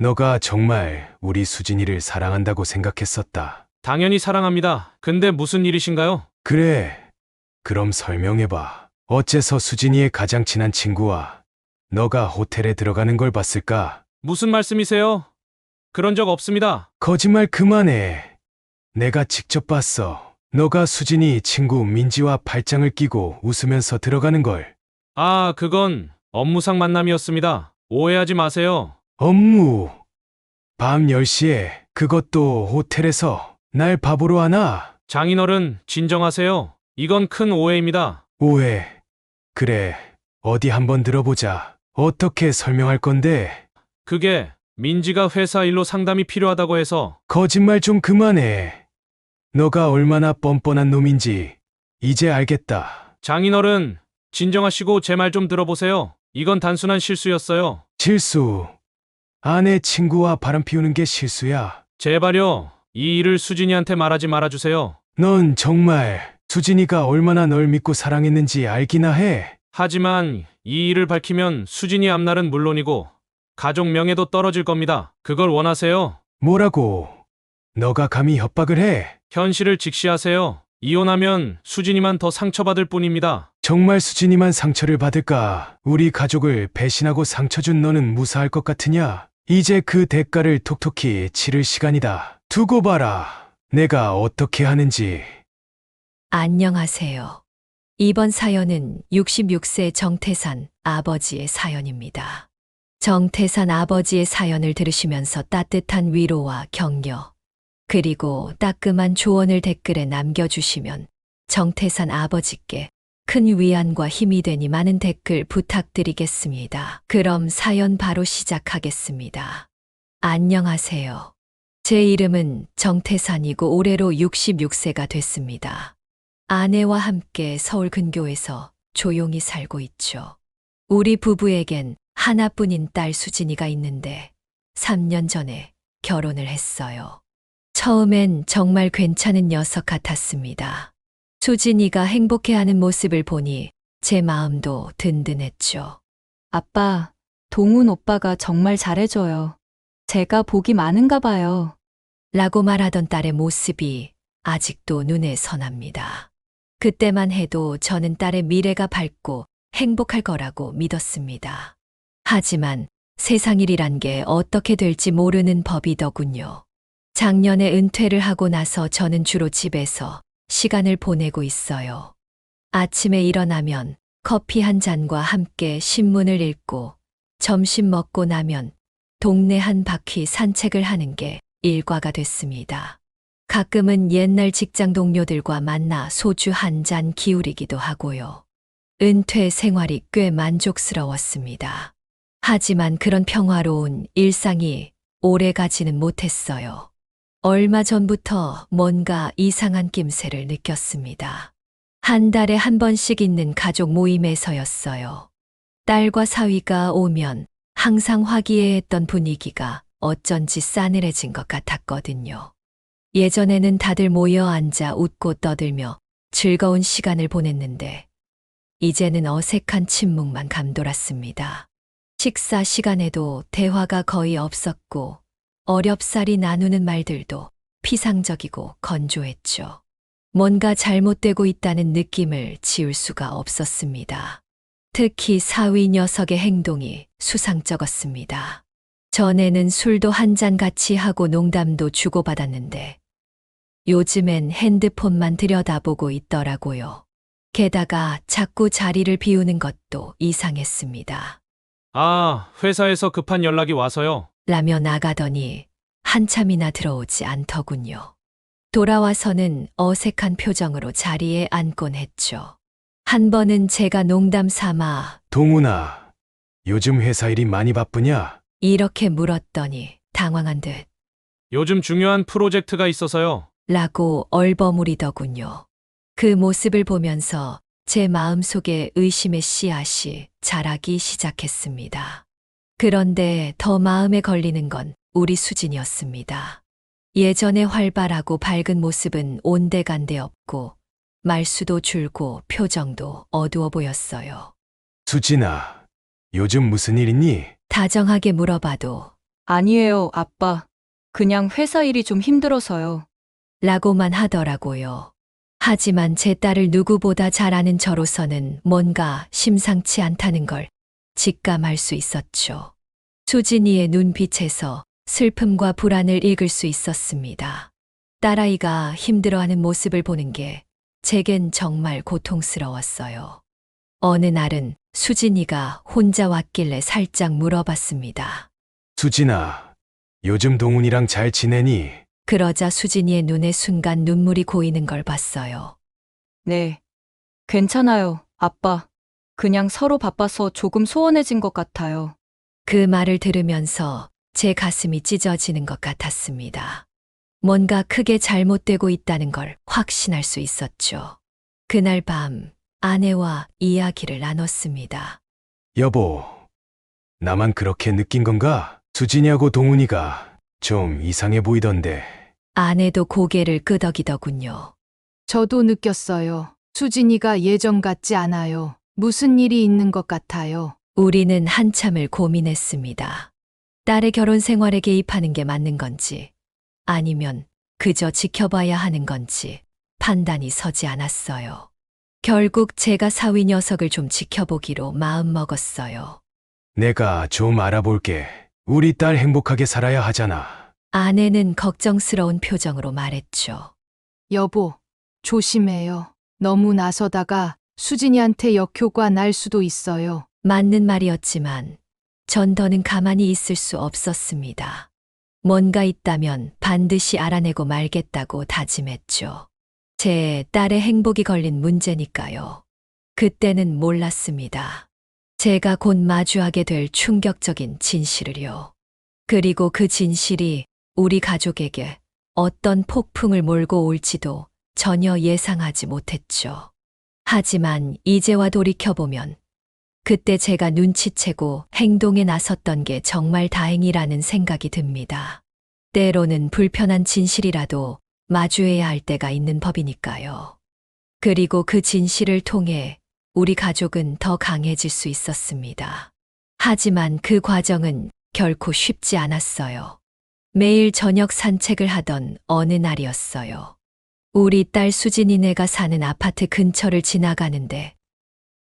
너가 정말 우리 수진이를 사랑한다고 생각했었다. 당연히 사랑합니다. 근데 무슨 일이신가요? 그래. 그럼 설명해봐. 어째서 수진이의 가장 친한 친구와 너가 호텔에 들어가는 걸 봤을까? 무슨 말씀이세요? 그런 적 없습니다. 거짓말 그만해. 내가 직접 봤어. 너가 수진이 친구 민지와 팔짱을 끼고 웃으면서 들어가는 걸. 아, 그건 업무상 만남이었습니다. 오해하지 마세요. 업무. 밤 10시에 그것도 호텔에서 날 바보로 하나? 장인어른, 진정하세요. 이건 큰 오해입니다. 오해. 그래. 어디 한번 들어보자. 어떻게 설명할 건데? 그게 민지가 회사 일로 상담이 필요하다고 해서 거짓말 좀 그만해. 너가 얼마나 뻔뻔한 놈인지 이제 알겠다. 장인어른, 진정하시고 제 말 좀 들어보세요. 이건 단순한 실수였어요. 실수. 아내 친구와 바람 피우는 게 실수야. 제발요. 이 일을 수진이한테 말하지 말아주세요. 넌 정말 수진이가 얼마나 널 믿고 사랑했는지 알기나 해. 하지만 이 일을 밝히면 수진이 앞날은 물론이고 가족 명예도 떨어질 겁니다. 그걸 원하세요? 뭐라고? 너가 감히 협박을 해? 현실을 직시하세요. 이혼하면 수진이만 더 상처받을 뿐입니다. 정말 수진이만 상처를 받을까? 우리 가족을 배신하고 상처 준 너는 무사할 것 같으냐? 이제 그 대가를 톡톡히 치를 시간이다. 두고 봐라. 내가 어떻게 하는지. 안녕하세요. 이번 사연은 66세 정태산 아버지의 사연입니다. 정태산 아버지의 사연을 들으시면서 따뜻한 위로와 격려, 그리고 따끔한 조언을 댓글에 남겨주시면 정태산 아버지께 큰 위안과 힘이 되니 많은 댓글 부탁드리겠습니다. 그럼 사연 바로 시작하겠습니다. 안녕하세요. 제 이름은 정태산이고 올해로 66세가 됐습니다. 아내와 함께 서울 근교에서 조용히 살고 있죠. 우리 부부에겐 하나뿐인 딸 수진이가 있는데 3년 전에 결혼을 했어요. 처음엔 정말 괜찮은 녀석 같았습니다. 수진이가 행복해하는 모습을 보니 제 마음도 든든했죠. 아빠, 동훈 오빠가 정말 잘해줘요. 제가 복이 많은가 봐요. 라고 말하던 딸의 모습이 아직도 눈에 선합니다. 그때만 해도 저는 딸의 미래가 밝고 행복할 거라고 믿었습니다. 하지만 세상 일이란 게 어떻게 될지 모르는 법이더군요. 작년에 은퇴를 하고 나서 저는 주로 집에서 시간을 보내고 있어요. 아침에 일어나면 커피 한 잔과 함께 신문을 읽고 점심 먹고 나면 동네 한 바퀴 산책을 하는 게 일과가 됐습니다. 가끔은 옛날 직장 동료들과 만나 소주 한 잔 기울이기도 하고요. 은퇴 생활이 꽤 만족스러웠습니다. 하지만 그런 평화로운 일상이 오래 가지는 못했어요. 얼마 전부터 뭔가 이상한 낌새를 느꼈습니다. 한 달에 한 번씩 있는 가족 모임에서였어요. 딸과 사위가 오면 항상 화기애애했던 분위기가 어쩐지 싸늘해진 것 같았거든요. 예전에는 다들 모여 앉아 웃고 떠들며 즐거운 시간을 보냈는데 이제는 어색한 침묵만 감돌았습니다. 식사 시간에도 대화가 거의 없었고 어렵사리 나누는 말들도 피상적이고 건조했죠. 뭔가 잘못되고 있다는 느낌을 지울 수가 없었습니다. 특히 사위 녀석의 행동이 수상쩍었습니다. 전에는 술도 한 잔 같이 하고 농담도 주고받았는데 요즘엔 핸드폰만 들여다보고 있더라고요. 게다가 자꾸 자리를 비우는 것도 이상했습니다. 아, 회사에서 급한 연락이 와서요. 라며 나가더니 한참이나 들어오지 않더군요. 돌아와서는 어색한 표정으로 자리에 앉곤 했죠. 한 번은 제가 농담 삼아 동훈아, 요즘 회사 일이 많이 바쁘냐? 이렇게 물었더니 당황한 듯 요즘 중요한 프로젝트가 있어서요. 라고 얼버무리더군요. 그 모습을 보면서 제 마음속에 의심의 씨앗이 자라기 시작했습니다. 그런데 더 마음에 걸리는 건 우리 수진이었습니다. 예전에 활발하고 밝은 모습은 온데간데 없고 말수도 줄고 표정도 어두워 보였어요. 수진아, 요즘 무슨 일 있니? 다정하게 물어봐도 아니에요, 아빠. 그냥 회사 일이 좀 힘들어서요. 라고만 하더라고요. 하지만 제 딸을 누구보다 잘 아는 저로서는 뭔가 심상치 않다는 걸 직감할 수 있었죠. 수진이의 눈빛에서 슬픔과 불안을 읽을 수 있었습니다. 딸아이가 힘들어하는 모습을 보는 게 제겐 정말 고통스러웠어요. 어느 날은 수진이가 혼자 왔길래 살짝 물어봤습니다. 수진아, 요즘 동훈이랑 잘 지내니? 그러자 수진이의 눈에 순간 눈물이 고이는 걸 봤어요. 네. 괜찮아요, 아빠. 그냥 서로 바빠서 조금 소원해진 것 같아요. 그 말을 들으면서 제 가슴이 찢어지는 것 같았습니다. 뭔가 크게 잘못되고 있다는 걸 확신할 수 있었죠. 그날 밤 아내와 이야기를 나눴습니다. 여보, 나만 그렇게 느낀 건가? 수진이하고 동훈이가 좀 이상해 보이던데. 아내도 고개를 끄덕이더군요. 저도 느꼈어요. 수진이가 예전 같지 않아요. 무슨 일이 있는 것 같아요. 우리는 한참을 고민했습니다. 딸의 결혼 생활에 개입하는 게 맞는 건지, 아니면 그저 지켜봐야 하는 건지 판단이 서지 않았어요. 결국 제가 사위 녀석을 좀 지켜보기로 마음먹었어요. 내가 좀 알아볼게. 우리 딸 행복하게 살아야 하잖아. 아내는 걱정스러운 표정으로 말했죠. 여보, 조심해요. 너무 나서다가 수진이한테 역효과 날 수도 있어요. 맞는 말이었지만 전 더는 가만히 있을 수 없었습니다. 뭔가 있다면 반드시 알아내고 말겠다고 다짐했죠. 제 딸의 행복이 걸린 문제니까요. 그때는 몰랐습니다. 제가 곧 마주하게 될 충격적인 진실을요. 그리고 그 진실이 우리 가족에게 어떤 폭풍을 몰고 올지도 전혀 예상하지 못했죠. 하지만 이제와 돌이켜보면 그때 제가 눈치채고 행동에 나섰던 게 정말 다행이라는 생각이 듭니다. 때로는 불편한 진실이라도 마주해야 할 때가 있는 법이니까요. 그리고 그 진실을 통해 우리 가족은 더 강해질 수 있었습니다. 하지만 그 과정은 결코 쉽지 않았어요. 매일 저녁 산책을 하던 어느 날이었어요. 우리 딸 수진이네가 사는 아파트 근처를 지나가는데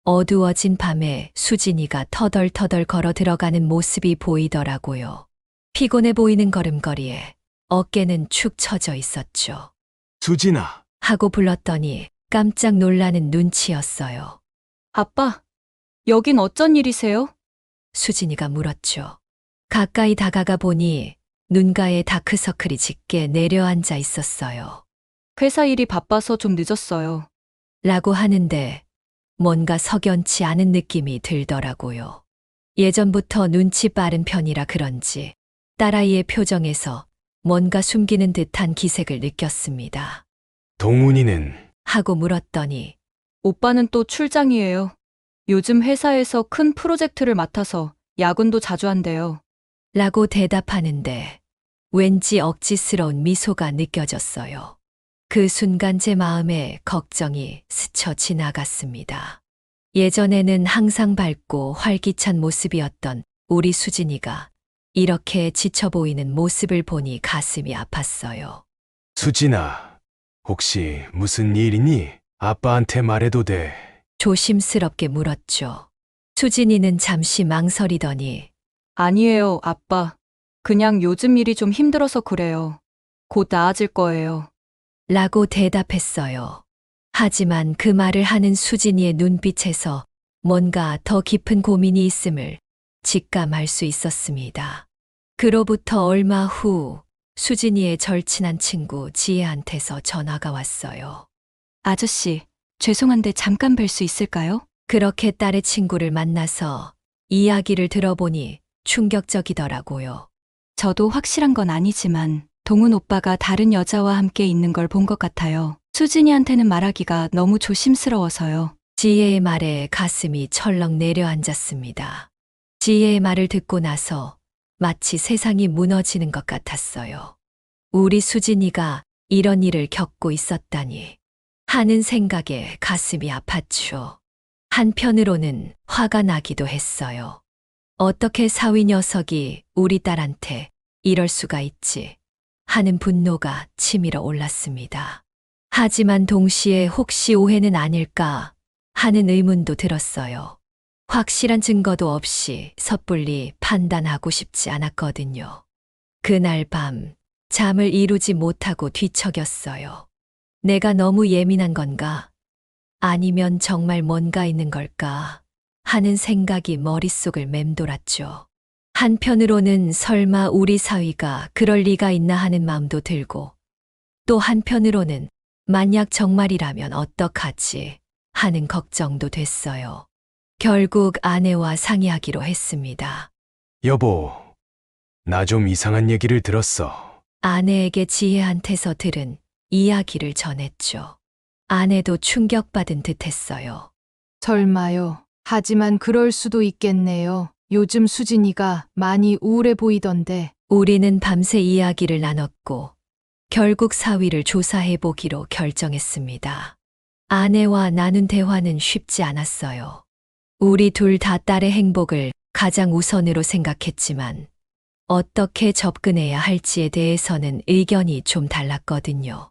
어두워진 밤에 수진이가 터덜터덜 걸어 들어가는 모습이 보이더라고요. 피곤해 보이는 걸음걸이에 어깨는 축 처져 있었죠. 수진아, 하고 불렀더니 깜짝 놀라는 눈치였어요. 아빠, 여긴 어쩐 일이세요? 수진이가 물었죠. 가까이 다가가 보니 눈가에 다크서클이 짙게 내려앉아 있었어요. 회사 일이 바빠서 좀 늦었어요. 라고 하는데 뭔가 석연치 않은 느낌이 들더라고요. 예전부터 눈치 빠른 편이라 그런지 딸아이의 표정에서 뭔가 숨기는 듯한 기색을 느꼈습니다. 동훈이는? 하고 물었더니 오빠는 또 출장이에요. 요즘 회사에서 큰 프로젝트를 맡아서 야근도 자주 한대요. 라고 대답하는데 왠지 억지스러운 미소가 느껴졌어요. 그 순간 제 마음에 걱정이 스쳐 지나갔습니다. 예전에는 항상 밝고 활기찬 모습이었던 우리 수진이가 이렇게 지쳐 보이는 모습을 보니 가슴이 아팠어요. 수진아, 혹시 무슨 일이니? 아빠한테 말해도 돼. 조심스럽게 물었죠. 수진이는 잠시 망설이더니 아니에요, 아빠. 그냥 요즘 일이 좀 힘들어서 그래요. 곧 나아질 거예요. 라고 대답했어요. 하지만 그 말을 하는 수진이의 눈빛에서 뭔가 더 깊은 고민이 있음을 직감할 수 있었습니다. 그로부터 얼마 후 수진이의 절친한 친구 지혜한테서 전화가 왔어요. 아저씨, 죄송한데 잠깐 뵐 수 있을까요? 그렇게 딸의 친구를 만나서 이야기를 들어보니 충격적이더라고요. 저도 확실한 건 아니지만 동훈 오빠가 다른 여자와 함께 있는 걸 본 것 같아요. 수진이한테는 말하기가 너무 조심스러워서요. 지혜의 말에 가슴이 철렁 내려앉았습니다. 지혜의 말을 듣고 나서 마치 세상이 무너지는 것 같았어요. 우리 수진이가 이런 일을 겪고 있었다니 하는 생각에 가슴이 아팠죠. 한편으로는 화가 나기도 했어요. 어떻게 사위 녀석이 우리 딸한테 이럴 수가 있지 하는 분노가 치밀어 올랐습니다. 하지만 동시에 혹시 오해는 아닐까 하는 의문도 들었어요. 확실한 증거도 없이 섣불리 판단하고 싶지 않았거든요. 그날 밤 잠을 이루지 못하고 뒤척였어요. 내가 너무 예민한 건가? 아니면 정말 뭔가 있는 걸까? 하는 생각이 머릿속을 맴돌았죠. 한편으로는 설마 우리 사위가 그럴 리가 있나 하는 마음도 들고, 또 한편으로는 만약 정말이라면 어떡하지 하는 걱정도 됐어요. 결국 아내와 상의하기로 했습니다. 여보, 나 좀 이상한 얘기를 들었어. 아내에게 지혜한테서 들은 이야기를 전했죠. 아내도 충격받은 듯 했어요. 설마요. 하지만 그럴 수도 있겠네요. 요즘 수진이가 많이 우울해 보이던데. 우리는 밤새 이야기를 나눴고 결국 사위를 조사해 보기로 결정했습니다. 아내와 나눈 대화는 쉽지 않았어요. 우리 둘 다 딸의 행복을 가장 우선으로 생각했지만 어떻게 접근해야 할지에 대해서는 의견이 좀 달랐거든요.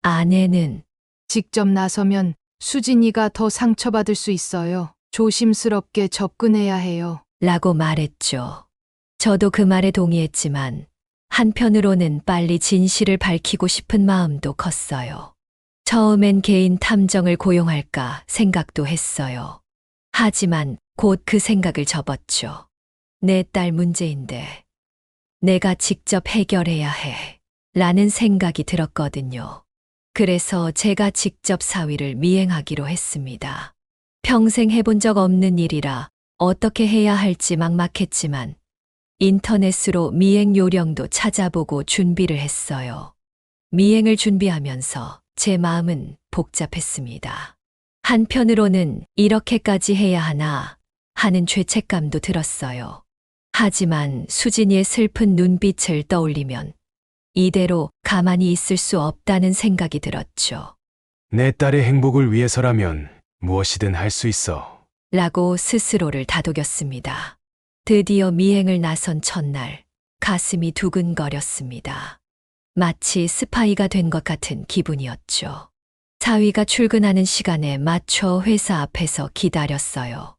아내는 직접 나서면 수진이가 더 상처받을 수 있어요. 조심스럽게 접근해야 해요. 라고 말했죠. 저도 그 말에 동의했지만 한편으로는 빨리 진실을 밝히고 싶은 마음도 컸어요. 처음엔 개인 탐정을 고용할까 생각도 했어요. 하지만 곧 그 생각을 접었죠. 내 딸 문제인데 내가 직접 해결해야 해 라는 생각이 들었거든요. 그래서 제가 직접 사위를 미행하기로 했습니다. 평생 해본 적 없는 일이라 어떻게 해야 할지 막막했지만 인터넷으로 미행 요령도 찾아보고 준비를 했어요. 미행을 준비하면서 제 마음은 복잡했습니다. 한편으로는 이렇게까지 해야 하나 하는 죄책감도 들었어요. 하지만 수진이의 슬픈 눈빛을 떠올리면 이대로 가만히 있을 수 없다는 생각이 들었죠. 내 딸의 행복을 위해서라면 무엇이든 할 수 있어. 라고 스스로를 다독였습니다. 드디어 미행을 나선 첫날, 가슴이 두근거렸습니다. 마치 스파이가 된 것 같은 기분이었죠. 사위가 출근하는 시간에 맞춰 회사 앞에서 기다렸어요.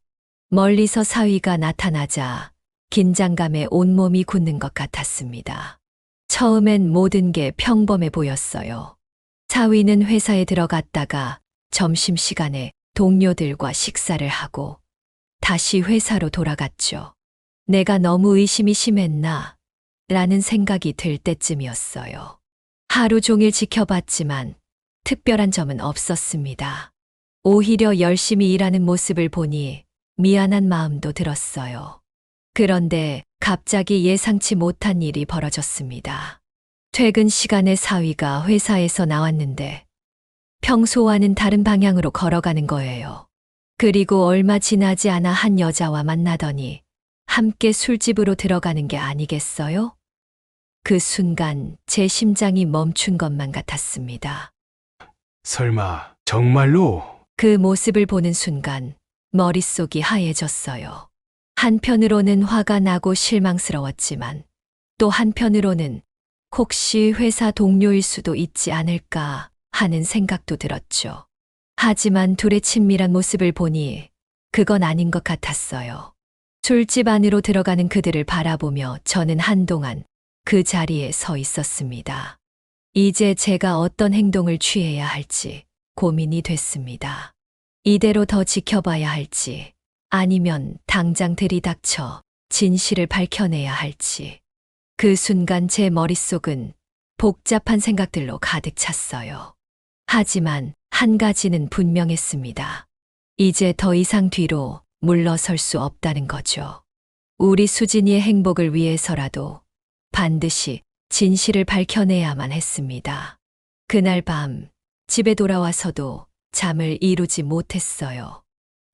멀리서 사위가 나타나자 긴장감에 온몸이 굳는 것 같았습니다. 처음엔 모든 게 평범해 보였어요. 사위는 회사에 들어갔다가 점심시간에 동료들과 식사를 하고 다시 회사로 돌아갔죠. 내가 너무 의심이 심했나? 라는 생각이 들 때쯤이었어요. 하루 종일 지켜봤지만 특별한 점은 없었습니다. 오히려 열심히 일하는 모습을 보니 미안한 마음도 들었어요. 그런데 갑자기 예상치 못한 일이 벌어졌습니다. 퇴근 시간에 사위가 회사에서 나왔는데 평소와는 다른 방향으로 걸어가는 거예요. 그리고 얼마 지나지 않아 한 여자와 만나더니 함께 술집으로 들어가는 게 아니겠어요? 그 순간 제 심장이 멈춘 것만 같았습니다. 설마 정말로? 그 모습을 보는 순간 머릿속이 하얘졌어요. 한편으로는 화가 나고 실망스러웠지만 또 한편으로는 혹시 회사 동료일 수도 있지 않을까 하는 생각도 들었죠. 하지만 둘의 친밀한 모습을 보니 그건 아닌 것 같았어요. 술집 안으로 들어가는 그들을 바라보며 저는 한동안 그 자리에 서 있었습니다. 이제 제가 어떤 행동을 취해야 할지 고민이 됐습니다. 이대로 더 지켜봐야 할지 아니면 당장 들이닥쳐 진실을 밝혀내야 할지. 그 순간 제 머릿속은 복잡한 생각들로 가득 찼어요. 하지만 한 가지는 분명했습니다. 이제 더 이상 뒤로 물러설 수 없다는 거죠. 우리 수진이의 행복을 위해서라도 반드시 진실을 밝혀내야만 했습니다. 그날 밤 집에 돌아와서도 잠을 이루지 못했어요.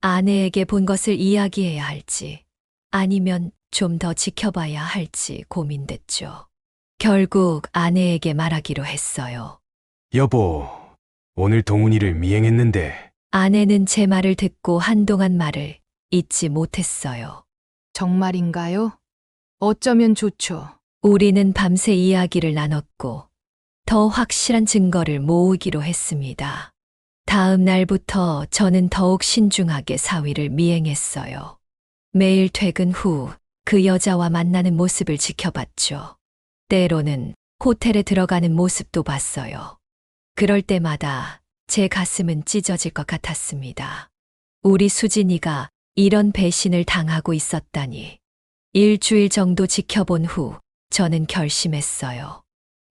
아내에게 본 것을 이야기해야 할지 아니면 좀 더 지켜봐야 할지 고민됐죠. 결국 아내에게 말하기로 했어요. 여보, 오늘 동훈이를 미행했는데 아내는 제 말을 듣고 한동안 말을 잇지 못했어요. 정말인가요? 어쩌면 좋죠. 우리는 밤새 이야기를 나눴고 더 확실한 증거를 모으기로 했습니다. 다음 날부터 저는 더욱 신중하게 사위를 미행했어요. 매일 퇴근 후 그 여자와 만나는 모습을 지켜봤죠. 때로는 호텔에 들어가는 모습도 봤어요. 그럴 때마다 제 가슴은 찢어질 것 같았습니다. 우리 수진이가 이런 배신을 당하고 있었다니. 일주일 정도 지켜본 후 저는 결심했어요.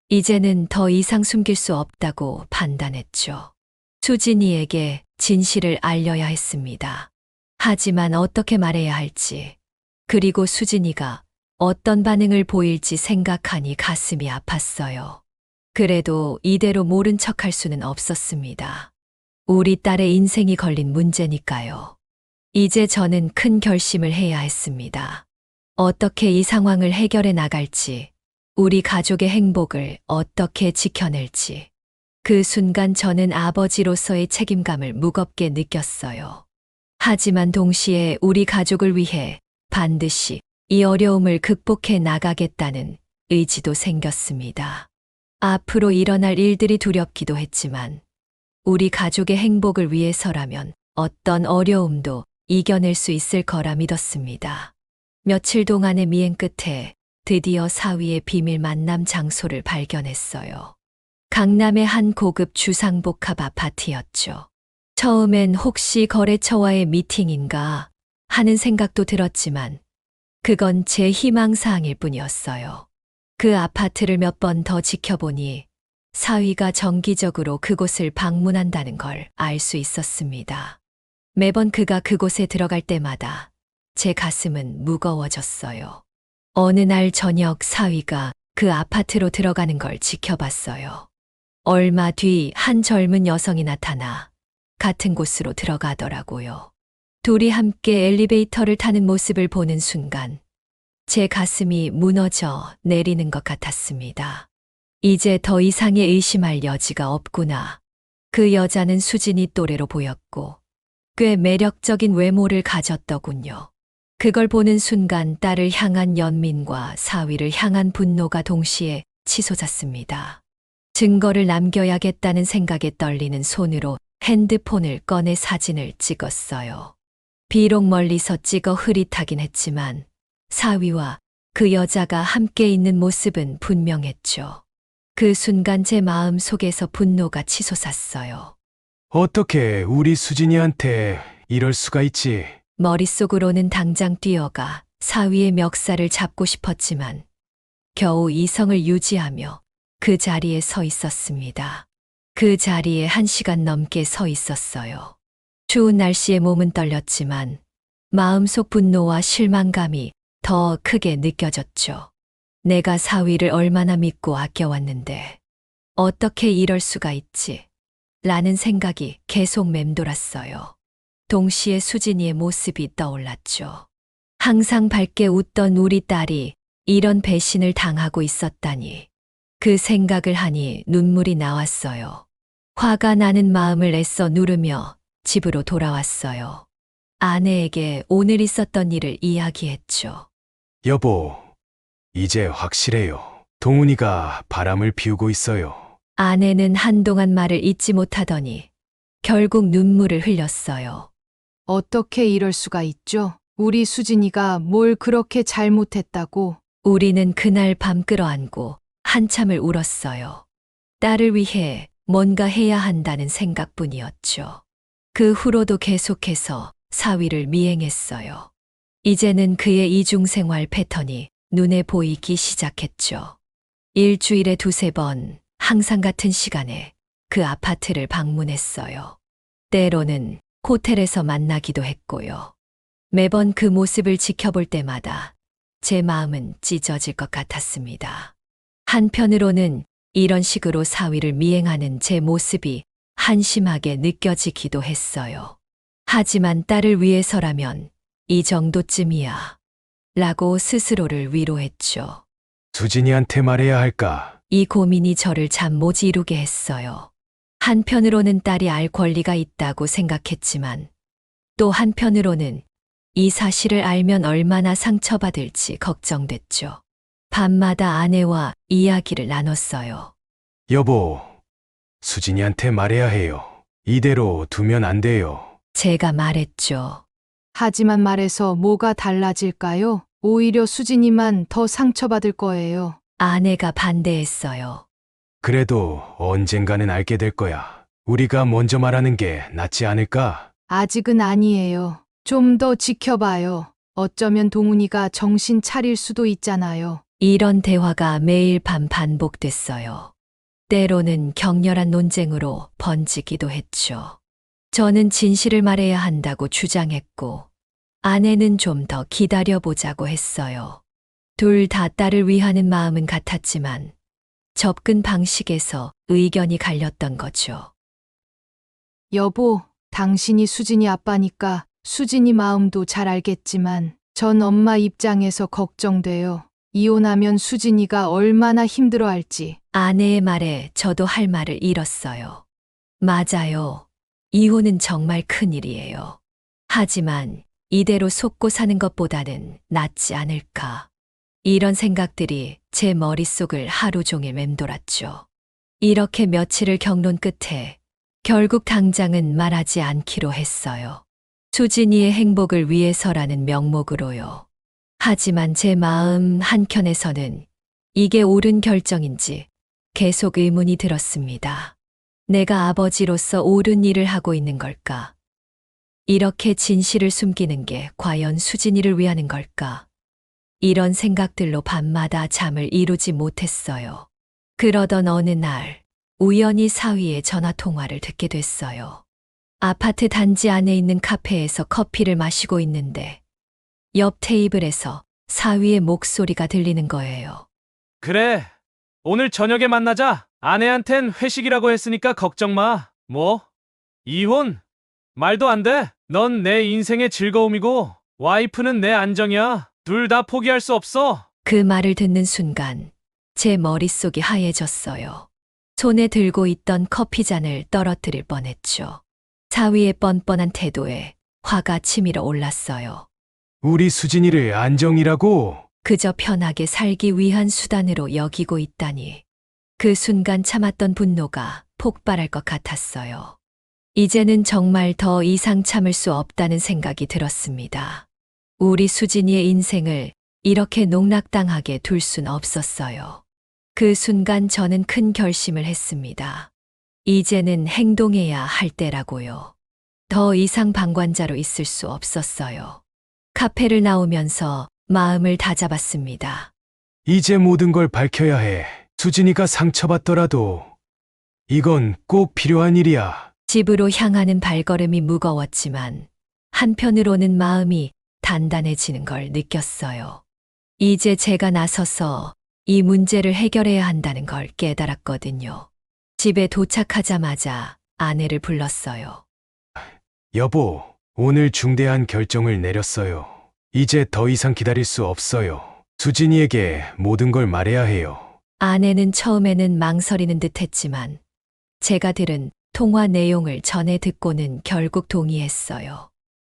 이제는 더 이상 숨길 수 없다고 판단했죠. 수진이에게 진실을 알려야 했습니다. 하지만 어떻게 말해야 할지, 그리고 수진이가 어떤 반응을 보일지 생각하니 가슴이 아팠어요. 그래도 이대로 모른 척할 수는 없었습니다. 우리 딸의 인생이 걸린 문제니까요. 이제 저는 큰 결심을 해야 했습니다. 어떻게 이 상황을 해결해 나갈지, 우리 가족의 행복을 어떻게 지켜낼지. 그 순간 저는 아버지로서의 책임감을 무겁게 느꼈어요. 하지만 동시에 우리 가족을 위해 반드시 이 어려움을 극복해 나가겠다는 의지도 생겼습니다. 앞으로 일어날 일들이 두렵기도 했지만 우리 가족의 행복을 위해서라면 어떤 어려움도 이겨낼 수 있을 거라 믿었습니다. 며칠 동안의 미행 끝에 드디어 사위의 비밀 만남 장소를 발견했어요. 강남의 한 고급 주상복합 아파트였죠. 처음엔 혹시 거래처와의 미팅인가 하는 생각도 들었지만 그건 제 희망사항일 뿐이었어요. 그 아파트를 몇 번 더 지켜보니 사위가 정기적으로 그곳을 방문한다는 걸 알 수 있었습니다. 매번 그가 그곳에 들어갈 때마다 제 가슴은 무거워졌어요. 어느 날 저녁 사위가 그 아파트로 들어가는 걸 지켜봤어요. 얼마 뒤 한 젊은 여성이 나타나 같은 곳으로 들어가더라고요. 둘이 함께 엘리베이터를 타는 모습을 보는 순간 제 가슴이 무너져 내리는 것 같았습니다. 이제 더 이상의 의심할 여지가 없구나. 그 여자는 수진이 또래로 보였고 꽤 매력적인 외모를 가졌더군요. 그걸 보는 순간 딸을 향한 연민과 사위를 향한 분노가 동시에 치솟았습니다. 증거를 남겨야겠다는 생각에 떨리는 손으로 핸드폰을 꺼내 사진을 찍었어요. 비록 멀리서 찍어 흐릿하긴 했지만 사위와 그 여자가 함께 있는 모습은 분명했죠. 그 순간 제 마음 속에서 분노가 치솟았어요. 어떻게 우리 수진이한테 이럴 수가 있지? 머릿속으로는 당장 뛰어가 사위의 멱살을 잡고 싶었지만 겨우 이성을 유지하며 그 자리에 서 있었습니다. 그 자리에 1시간 넘게 서 있었어요. 추운 날씨에 몸은 떨렸지만 마음속 분노와 실망감이 더 크게 느껴졌죠. 내가 사위를 얼마나 믿고 아껴왔는데 어떻게 이럴 수가 있지? 라는 생각이 계속 맴돌았어요. 동시에 수진이의 모습이 떠올랐죠. 항상 밝게 웃던 우리 딸이 이런 배신을 당하고 있었다니. 그 생각을 하니 눈물이 나왔어요. 화가 나는 마음을 애써 누르며 집으로 돌아왔어요. 아내에게 오늘 있었던 일을 이야기했죠. 여보, 이제 확실해요. 동훈이가 바람을 피우고 있어요. 아내는 한동안 말을 잇지 못하더니 결국 눈물을 흘렸어요. 어떻게 이럴 수가 있죠? 우리 수진이가 뭘 그렇게 잘못했다고? 우리는 그날 밤 끌어안고 한참을 울었어요. 딸을 위해 뭔가 해야 한다는 생각뿐이었죠. 그 후로도 계속해서 사위를 미행했어요. 이제는 그의 이중생활 패턴이 눈에 보이기 시작했죠. 일주일에 2~3번 항상 같은 시간에 그 아파트를 방문했어요. 때로는 호텔에서 만나기도 했고요. 매번 그 모습을 지켜볼 때마다 제 마음은 찢어질 것 같았습니다. 한편으로는 이런 식으로 사위를 미행하는 제 모습이 한심하게 느껴지기도 했어요. 하지만 딸을 위해서라면 이 정도쯤이야. 라고 스스로를 위로했죠. 수진이한테 말해야 할까? 이 고민이 저를 잠 못 이루게 했어요. 한편으로는 딸이 알 권리가 있다고 생각했지만 또 한편으로는 이 사실을 알면 얼마나 상처받을지 걱정됐죠. 밤마다 아내와 이야기를 나눴어요. 여보, 수진이한테 말해야 해요. 이대로 두면 안 돼요. 제가 말했죠. 하지만 말해서 뭐가 달라질까요? 오히려 수진이만 더 상처받을 거예요. 아내가 반대했어요. 그래도 언젠가는 알게 될 거야. 우리가 먼저 말하는 게 낫지 않을까? 아직은 아니에요. 좀 더 지켜봐요. 어쩌면 동훈이가 정신 차릴 수도 있잖아요. 이런 대화가 매일 밤 반복됐어요. 때로는 격렬한 논쟁으로 번지기도 했죠. 저는 진실을 말해야 한다고 주장했고, 아내는 좀 더 기다려보자고 했어요. 둘 다 딸을 위하는 마음은 같았지만, 접근 방식에서 의견이 갈렸던 거죠. 여보, 당신이 수진이 아빠니까 수진이 마음도 잘 알겠지만 전 엄마 입장에서 걱정돼요. 이혼하면 수진이가 얼마나 힘들어할지. 아내의 말에 저도 할 말을 잃었어요. 맞아요. 이혼은 정말 큰일이에요. 하지만 이대로 속고 사는 것보다는 낫지 않을까. 이런 생각들이 제 머릿속을 하루 종일 맴돌았죠. 이렇게 며칠을 경론 끝에 결국 당장은 말하지 않기로 했어요. 수진이의 행복을 위해서라는 명목으로요. 하지만 제 마음 한켠에서는 이게 옳은 결정인지 계속 의문이 들었습니다. 내가 아버지로서 옳은 일을 하고 있는 걸까? 이렇게 진실을 숨기는 게 과연 수진이를 위하는 걸까? 이런 생각들로 밤마다 잠을 이루지 못했어요. 그러던 어느 날 우연히 사위의 전화 통화를 듣게 됐어요. 아파트 단지 안에 있는 카페에서 커피를 마시고 있는데 옆 테이블에서 사위의 목소리가 들리는 거예요. 그래. 오늘 저녁에 만나자. 아내한텐 회식이라고 했으니까 걱정 마. 뭐? 이혼? 말도 안 돼. 넌 내 인생의 즐거움이고 와이프는 내 안정이야. 둘 다 포기할 수 없어. 그 말을 듣는 순간 제 머릿속이 하얘졌어요. 손에 들고 있던 커피잔을 떨어뜨릴 뻔했죠. 사위의 뻔뻔한 태도에 화가 치밀어 올랐어요. 우리 수진이를 안정이라고? 그저 편하게 살기 위한 수단으로 여기고 있다니. 그 순간 참았던 분노가 폭발할 것 같았어요. 이제는 정말 더 이상 참을 수 없다는 생각이 들었습니다. 우리 수진이의 인생을 이렇게 농락당하게 둘 순 없었어요. 그 순간 저는 큰 결심을 했습니다. 이제는 행동해야 할 때라고요. 더 이상 방관자로 있을 수 없었어요. 카페를 나오면서 마음을 다잡았습니다. 이제 모든 걸 밝혀야 해. 수진이가 상처받더라도 이건 꼭 필요한 일이야. 집으로 향하는 발걸음이 무거웠지만 한편으로는 마음이 단단해지는 걸 느꼈어요. 이제 제가 나서서 이 문제를 해결해야 한다는 걸 깨달았거든요. 집에 도착하자마자 아내를 불렀어요. 여보, 오늘 중대한 결정을 내렸어요. 이제 더 이상 기다릴 수 없어요. 수진이에게 모든 걸 말해야 해요. 아내는 처음에는 망설이는 듯 했지만 제가 들은 통화 내용을 전해 듣고는 결국 동의했어요.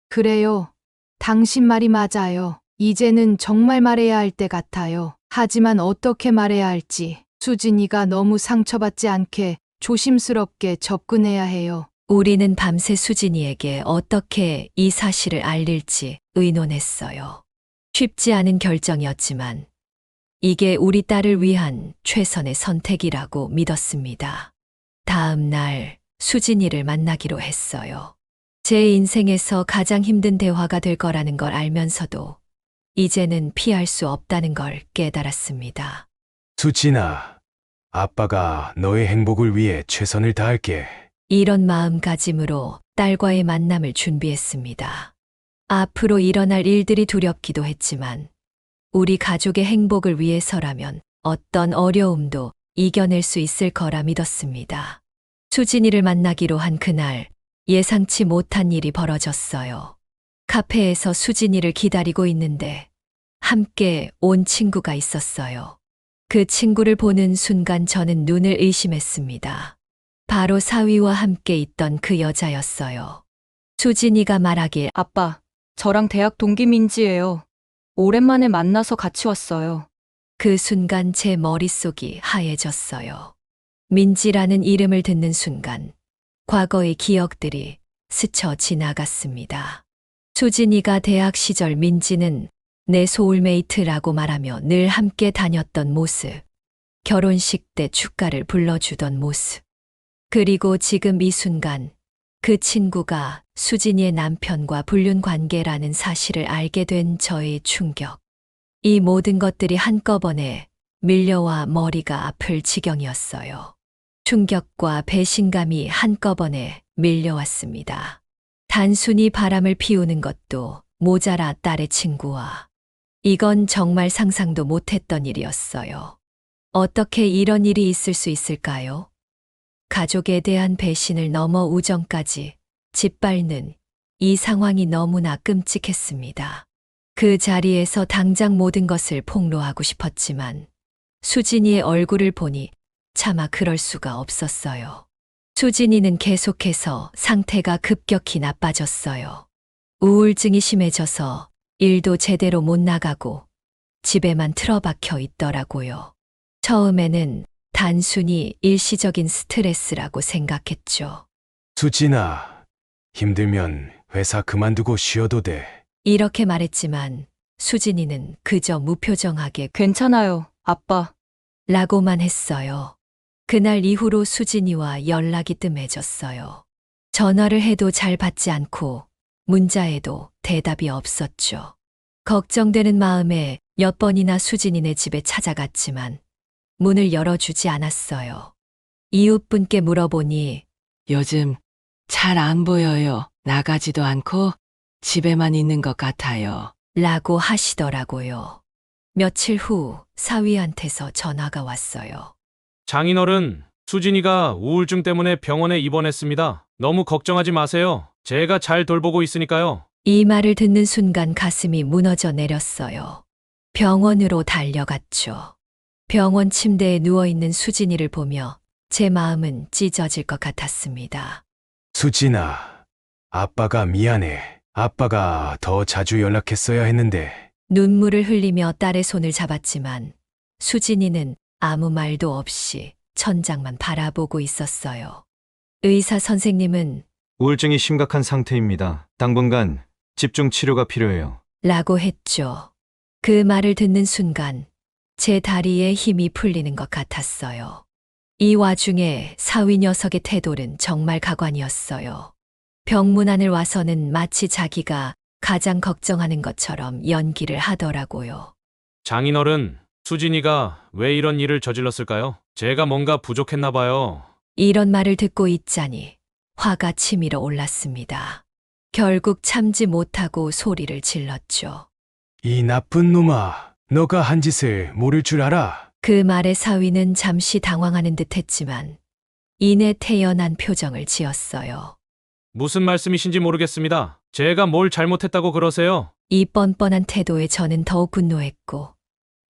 그래요. 당신 말이 맞아요. 이제는 정말 말해야 할 때 같아요. 하지만 어떻게 말해야 할지 수진이가 너무 상처받지 않게 조심스럽게 접근해야 해요. 우리는 밤새 수진이에게 어떻게 이 사실을 알릴지 의논했어요. 쉽지 않은 결정이었지만 이게 우리 딸을 위한 최선의 선택이라고 믿었습니다. 다음 날 수진이를 만나기로 했어요. 제 인생에서 가장 힘든 대화가 될 거라는 걸 알면서도 이제는 피할 수 없다는 걸 깨달았습니다. 수진아, 아빠가 너의 행복을 위해 최선을 다할게. 이런 마음가짐으로 딸과의 만남을 준비했습니다. 앞으로 일어날 일들이 두렵기도 했지만 우리 가족의 행복을 위해서라면 어떤 어려움도 이겨낼 수 있을 거라 믿었습니다. 수진이를 만나기로 한 그날 예상치 못한 일이 벌어졌어요. 카페에서 수진이를 기다리고 있는데 함께 온 친구가 있었어요. 그 친구를 보는 순간 저는 눈을 의심했습니다. 바로 사위와 함께 있던 그 여자였어요. 수진이가 말하길 아빠, 저랑 대학 동기 민지예요. 오랜만에 만나서 같이 왔어요. 그 순간 제 머릿속이 하얘졌어요. 민지라는 이름을 듣는 순간 과거의 기억들이 스쳐 지나갔습니다. 수진이가 대학 시절 민지는 내 소울메이트라고 말하며 늘 함께 다녔던 모습, 결혼식 때 축가를 불러주던 모습, 그리고 지금 이 순간 그 친구가 수진이의 남편과 불륜 관계라는 사실을 알게 된 저의 충격. 이 모든 것들이 한꺼번에 밀려와 머리가 아플 지경이었어요. 충격과 배신감이 한꺼번에 밀려왔습니다. 단순히 바람을 피우는 것도 모자라 딸의 친구와 이건 정말 상상도 못했던 일이었어요. 어떻게 이런 일이 있을 수 있을까요? 가족에 대한 배신을 넘어 우정까지 짓밟는 이 상황이 너무나 끔찍했습니다. 그 자리에서 당장 모든 것을 폭로하고 싶었지만 수진이의 얼굴을 보니 차마 그럴 수가 없었어요. 수진이는 계속해서 상태가 급격히 나빠졌어요. 우울증이 심해져서 일도 제대로 못 나가고 집에만 틀어박혀 있더라고요. 처음에는 단순히 일시적인 스트레스라고 생각했죠. 수진아, 힘들면 회사 그만두고 쉬어도 돼. 이렇게 말했지만 수진이는 그저 무표정하게 괜찮아요, 아빠. 라고만 했어요. 그날 이후로 수진이와 연락이 뜸해졌어요. 전화를 해도 잘 받지 않고 문자에도 대답이 없었죠. 걱정되는 마음에 몇 번이나 수진이네 집에 찾아갔지만 문을 열어주지 않았어요. 이웃분께 물어보니 요즘 잘 안 보여요. 나가지도 않고 집에만 있는 것 같아요. 라고 하시더라고요. 며칠 후 사위한테서 전화가 왔어요. 장인어른, 수진이가 우울증 때문에 병원에 입원했습니다. 너무 걱정하지 마세요. 제가 잘 돌보고 있으니까요. 이 말을 듣는 순간 가슴이 무너져 내렸어요. 병원으로 달려갔죠. 병원 침대에 누워있는 수진이를 보며 제 마음은 찢어질 것 같았습니다. 수진아, 아빠가 미안해. 아빠가 더 자주 연락했어야 했는데. 눈물을 흘리며 딸의 손을 잡았지만 수진이는 아무 말도 없이 천장만 바라보고 있었어요. 의사 선생님은 우울증이 심각한 상태입니다. 당분간 집중 치료가 필요해요. 라고 했죠. 그 말을 듣는 순간 제 다리에 힘이 풀리는 것 같았어요. 이 와중에 사위 녀석의 태도는 정말 가관이었어요. 병문안을 와서는 마치 자기가 가장 걱정하는 것처럼 연기를 하더라고요. 장인어른, 수진이가 왜 이런 일을 저질렀을까요? 제가 뭔가 부족했나 봐요. 이런 말을 듣고 있자니 화가 치밀어 올랐습니다. 결국 참지 못하고 소리를 질렀죠. 이 나쁜 놈아, 너가 한 짓을 모를 줄 알아? 그 말에 사위는 잠시 당황하는 듯 했지만 이내 태연한 표정을 지었어요. 무슨 말씀이신지 모르겠습니다. 제가 뭘 잘못했다고 그러세요? 이 뻔뻔한 태도에 저는 더욱 분노했고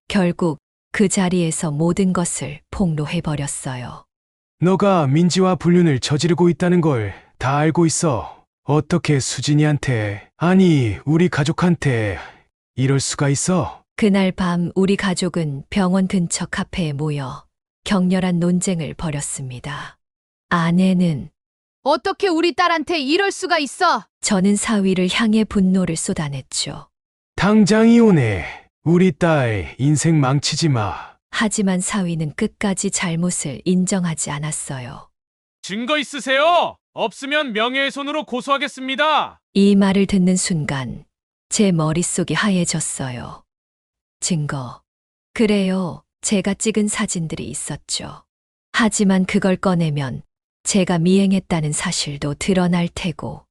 결국 그 자리에서 모든 것을 폭로해버렸어요. 너가 민지와 불륜을 저지르고 있다는 걸 다 알고 있어. 어떻게 수진이한테, 아니 우리 가족한테 이럴 수가 있어? 그날 밤 우리 가족은 병원 근처 카페에 모여 격렬한 논쟁을 벌였습니다. 아내는 어떻게 우리 딸한테 이럴 수가 있어? 저는 사위를 향해 분노를 쏟아냈죠. 당장 이혼해. 우리 딸 인생 망치지 마. 하지만 사위는 끝까지 잘못을 인정하지 않았어요. 증거 있으세요? 없으면 명예훼손으로 고소하겠습니다. 이 말을 듣는 순간 제 머릿속이 하얘졌어요. 증거. 그래요. 제가 찍은 사진들이 있었죠. 하지만 그걸 꺼내면 제가 미행했다는 사실도 드러날 테고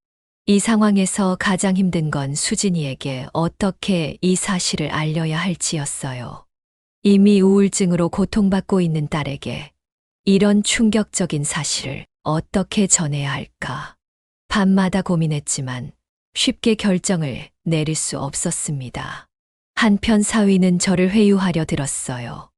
이 상황에서 가장 힘든 건 수진이에게 어떻게 이 사실을 알려야 할지였어요. 이미 우울증으로 고통받고 있는 딸에게 이런 충격적인 사실을 어떻게 전해야 할까? 밤마다 고민했지만 쉽게 결정을 내릴 수 없었습니다. 한편 사위는 저를 회유하려 들었어요.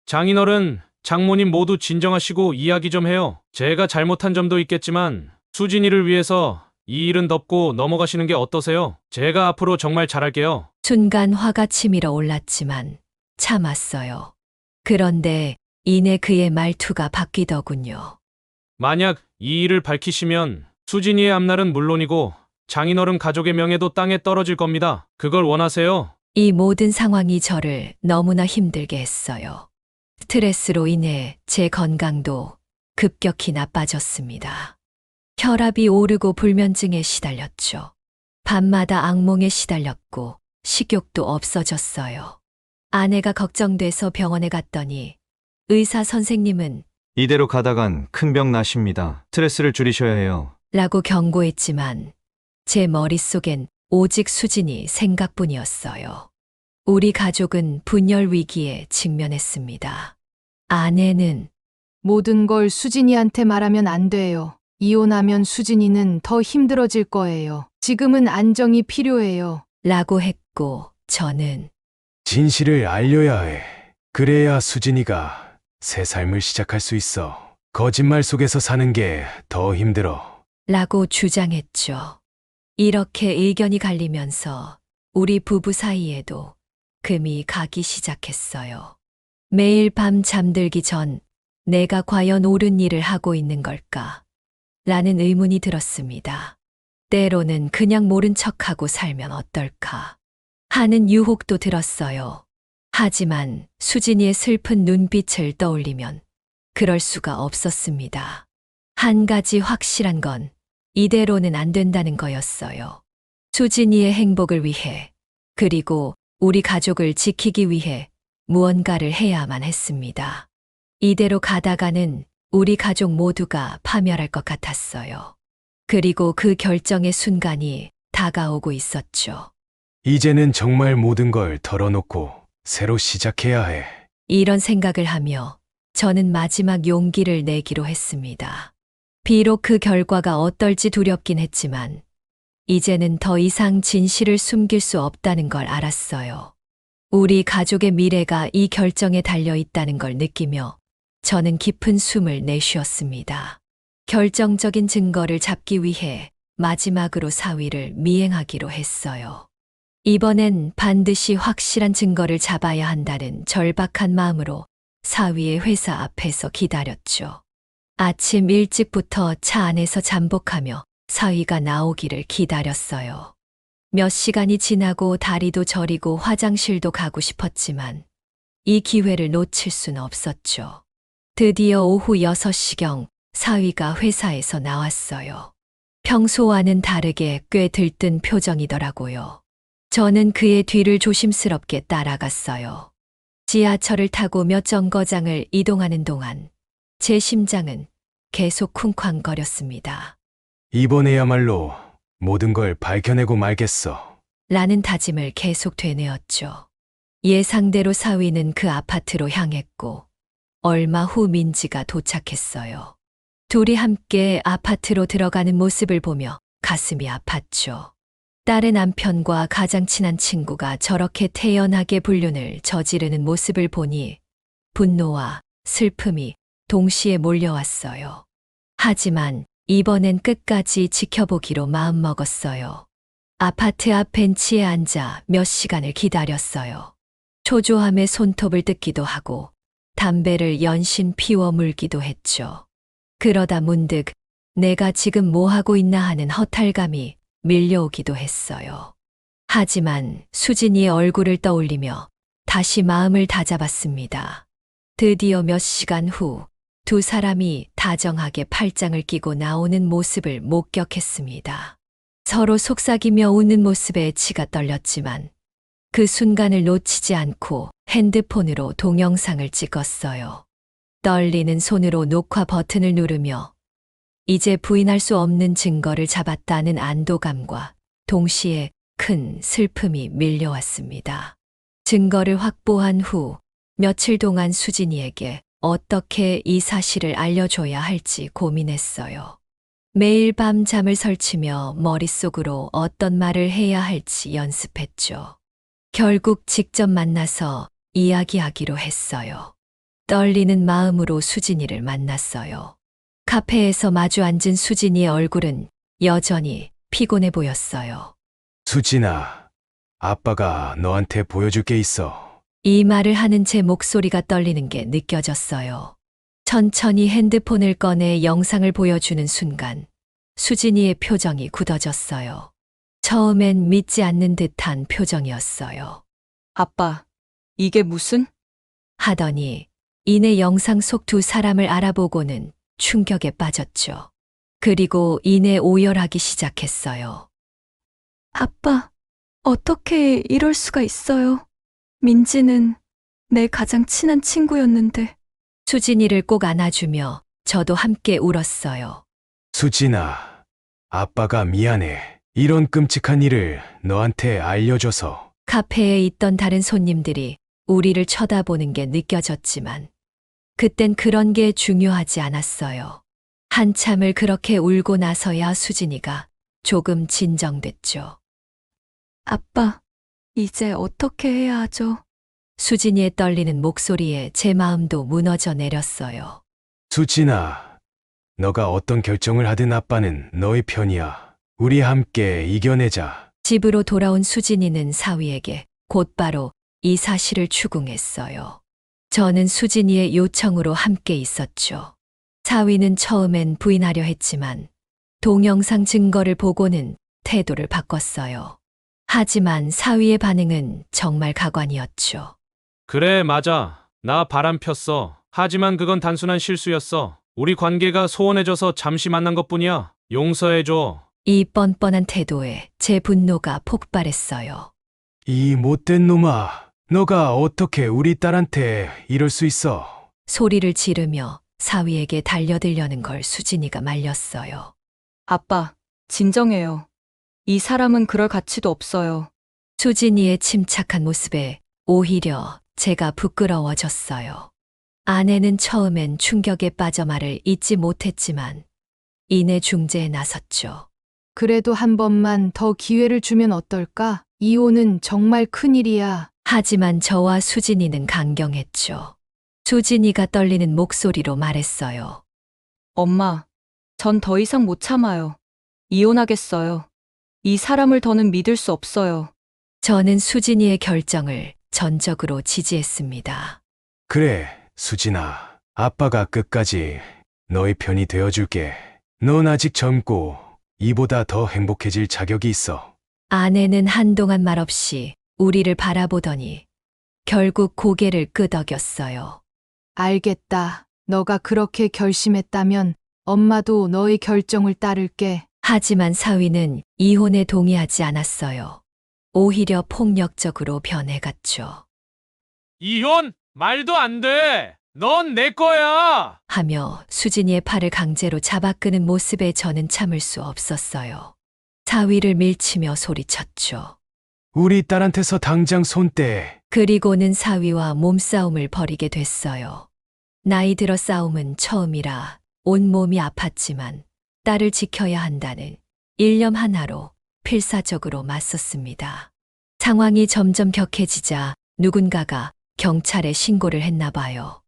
장인어른, 장모님 모두 진정하시고 이야기 좀 해요. 제가 잘못한 점도 있겠지만 수진이를 위해서 이 일은 덮고 넘어가시는 게 어떠세요? 제가 앞으로 정말 잘할게요. 순간 화가 치밀어 올랐지만 참았어요. 그런데 이내 그의 말투가 바뀌더군요. 만약 이 일을 밝히시면 수진이의 앞날은 물론이고 장인어른 가족의 명예도 땅에 떨어질 겁니다. 그걸 원하세요? 이 모든 상황이 저를 너무나 힘들게 했어요. 스트레스로 인해 제 건강도 급격히 나빠졌습니다. 혈압이 오르고 불면증에 시달렸죠. 밤마다 악몽에 시달렸고 식욕도 없어졌어요. 아내가 걱정돼서 병원에 갔더니 의사 선생님은 이대로 가다간 큰 병 나십니다. 스트레스를 줄이셔야 해요. 라고 경고했지만 제 머릿속엔 오직 수진이 생각뿐이었어요. 우리 가족은 분열 위기에 직면했습니다. 아내는 모든 걸 수진이한테 말하면 안 돼요. 이혼하면 수진이는 더 힘들어질 거예요. 지금은 안정이 필요해요. 라고 했고 저는 진실을 알려야 해. 그래야 수진이가 새 삶을 시작할 수 있어. 거짓말 속에서 사는 게 더 힘들어. 라고 주장했죠. 이렇게 의견이 갈리면서 우리 부부 사이에도 금이 가기 시작했어요. 매일 밤 잠들기 전 내가 과연 옳은 일을 하고 있는 걸까? 라는 의문이 들었습니다. 때로는 그냥 모른 척하고 살면 어떨까? 하는 유혹도 들었어요. 하지만 수진이의 슬픈 눈빛을 떠올리면 그럴 수가 없었습니다. 한 가지 확실한 건 이대로는 안 된다는 거였어요. 수진이의 행복을 위해 그리고 우리 가족을 지키기 위해 무언가를 해야만 했습니다. 이대로 가다가는 우리 가족 모두가 파멸할 것 같았어요. 그리고 그 결정의 순간이 다가오고 있었죠. 이제는 정말 모든 걸 털어놓고 새로 시작해야 해. 이런 생각을 하며 저는 마지막 용기를 내기로 했습니다. 비록 그 결과가 어떨지 두렵긴 했지만 이제는 더 이상 진실을 숨길 수 없다는 걸 알았어요. 우리 가족의 미래가 이 결정에 달려 있다는 걸 느끼며 저는 깊은 숨을 내쉬었습니다. 결정적인 증거를 잡기 위해 마지막으로 사위를 미행하기로 했어요. 이번엔 반드시 확실한 증거를 잡아야 한다는 절박한 마음으로 사위의 회사 앞에서 기다렸죠. 아침 일찍부터 차 안에서 잠복하며 사위가 나오기를 기다렸어요. 몇 시간이 지나고 다리도 저리고 화장실도 가고 싶었지만 이 기회를 놓칠 수는 없었죠. 드디어 오후 6시경 사위가 회사에서 나왔어요. 평소와는 다르게 꽤 들뜬 표정이더라고요. 저는 그의 뒤를 조심스럽게 따라갔어요. 지하철을 타고 몇 정거장을 이동하는 동안 제 심장은 계속 쿵쾅거렸습니다. 이번에야말로 모든 걸 밝혀내고 말겠어. 라는 다짐을 계속 되뇌었죠. 예상대로 사위는 그 아파트로 향했고 얼마 후 민지가 도착했어요. 둘이 함께 아파트로 들어가는 모습을 보며 가슴이 아팠죠. 딸의 남편과 가장 친한 친구가 저렇게 태연하게 불륜을 저지르는 모습을 보니 분노와 슬픔이 동시에 몰려왔어요. 하지만 이번엔 끝까지 지켜보기로 마음먹었어요. 아파트 앞 벤치에 앉아 몇 시간을 기다렸어요. 초조함에 손톱을 뜯기도 하고 담배를 연신 피워 물기도 했죠. 그러다 문득 내가 지금 뭐 하고 있나 하는 허탈감이 밀려오기도 했어요. 하지만 수진이의 얼굴을 떠올리며 다시 마음을 다잡았습니다. 드디어 몇 시간 후 두 사람이 다정하게 팔짱을 끼고 나오는 모습을 목격했습니다. 서로 속삭이며 웃는 모습에 치가 떨렸지만 그 순간을 놓치지 않고 핸드폰으로 동영상을 찍었어요. 떨리는 손으로 녹화 버튼을 누르며 이제 부인할 수 없는 증거를 잡았다는 안도감과 동시에 큰 슬픔이 밀려왔습니다. 증거를 확보한 후 며칠 동안 수진이에게 어떻게 이 사실을 알려줘야 할지 고민했어요. 매일 밤 잠을 설치며 머릿속으로 어떤 말을 해야 할지 연습했죠. 결국 직접 만나서 이야기하기로 했어요. 떨리는 마음으로 수진이를 만났어요. 카페에서 마주 앉은 수진이의 얼굴은 여전히 피곤해 보였어요. 수진아, 아빠가 너한테 보여줄 게 있어. 이 말을 하는 제 목소리가 떨리는 게 느껴졌어요. 천천히 핸드폰을 꺼내 영상을 보여주는 순간 수진이의 표정이 굳어졌어요. 처음엔 믿지 않는 듯한 표정이었어요. 아빠, 이게 무슨? 하더니 이내 영상 속 두 사람을 알아보고는 충격에 빠졌죠. 그리고 이내 오열하기 시작했어요. 아빠, 어떻게 이럴 수가 있어요? 민지는 내 가장 친한 친구였는데. 수진이를 꼭 안아주며 저도 함께 울었어요. 수진아, 아빠가 미안해. 이런 끔찍한 일을 너한테 알려줘서. 카페에 있던 다른 손님들이 우리를 쳐다보는 게 느껴졌지만 그땐 그런 게 중요하지 않았어요. 한참을 그렇게 울고 나서야 수진이가 조금 진정됐죠. 아빠, 이제 어떻게 해야 하죠? 수진이의 떨리는 목소리에 제 마음도 무너져 내렸어요. 수진아, 너가 어떤 결정을 하든 아빠는 너의 편이야. 우리 함께 이겨내자. 집으로 돌아온 수진이는 사위에게 곧바로 이 사실을 추궁했어요. 저는 수진이의 요청으로 함께 있었죠. 사위는 처음엔 부인하려 했지만 동영상 증거를 보고는 태도를 바꿨어요. 하지만 사위의 반응은 정말 가관이었죠. 그래, 맞아. 나 바람 폈어. 하지만 그건 단순한 실수였어. 우리 관계가 소원해져서 잠시 만난 것뿐이야. 용서해줘. 이 뻔뻔한 태도에 제 분노가 폭발했어요. 이 못된 놈아, 너가 어떻게 우리 딸한테 이럴 수 있어? 소리를 지르며 사위에게 달려들려는 걸 수진이가 말렸어요. 아빠, 진정해요. 이 사람은 그럴 가치도 없어요. 수진이의 침착한 모습에 오히려 제가 부끄러워졌어요. 아내는 처음엔 충격에 빠져 말을 잇지 못했지만 이내 중재에 나섰죠. 그래도 한 번만 더 기회를 주면 어떨까? 이혼은 정말 큰일이야. 하지만 저와 수진이는 강경했죠. 수진이가 떨리는 목소리로 말했어요. 엄마, 전 더 이상 못 참아요. 이혼하겠어요. 이 사람을 더는 믿을 수 없어요. 저는 수진이의 결정을 전적으로 지지했습니다. 그래, 수진아. 아빠가 끝까지 너의 편이 되어줄게. 넌 아직 젊고 이보다 더 행복해질 자격이 있어. 아내는 한동안 말없이 우리를 바라보더니 결국 고개를 끄덕였어요. 알겠다. 너가 그렇게 결심했다면 엄마도 너의 결정을 따를게. 하지만 사위는 이혼에 동의하지 않았어요. 오히려 폭력적으로 변해갔죠. 이혼? 말도 안 돼. 넌 내 거야. 하며 수진이의 팔을 강제로 잡아 끄는 모습에 저는 참을 수 없었어요. 사위를 밀치며 소리쳤죠. 우리 딸한테서 당장 손 떼. 그리고는 사위와 몸싸움을 벌이게 됐어요. 나이 들어 싸움은 처음이라 온몸이 아팠지만 딸을 지켜야 한다는 일념 하나로 필사적으로 맞섰습니다. 상황이 점점 격해지자 누군가가 경찰에 신고를 했나 봐요.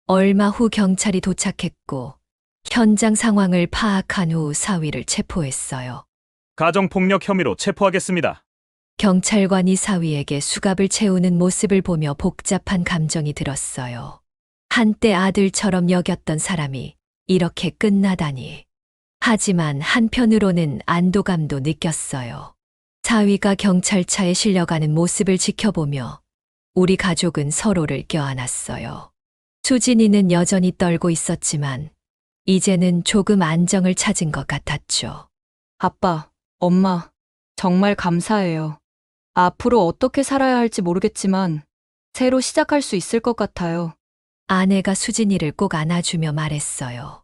얼마 후 경찰이 도착했고 현장 상황을 파악한 후 사위를 체포했어요. 가정폭력 혐의로 체포하겠습니다. 경찰관이 사위에게 수갑을 채우는 모습을 보며 복잡한 감정이 들었어요. 한때 아들처럼 여겼던 사람이 이렇게 끝나다니. 하지만 한편으로는 안도감도 느꼈어요. 사위가 경찰차에 실려가는 모습을 지켜보며 우리 가족은 서로를 껴안았어요. 수진이는 여전히 떨고 있었지만 이제는 조금 안정을 찾은 것 같았죠. 아빠, 엄마, 정말 감사해요. 앞으로 어떻게 살아야 할지 모르겠지만 새로 시작할 수 있을 것 같아요. 아내가 수진이를 꼭 안아주며 말했어요.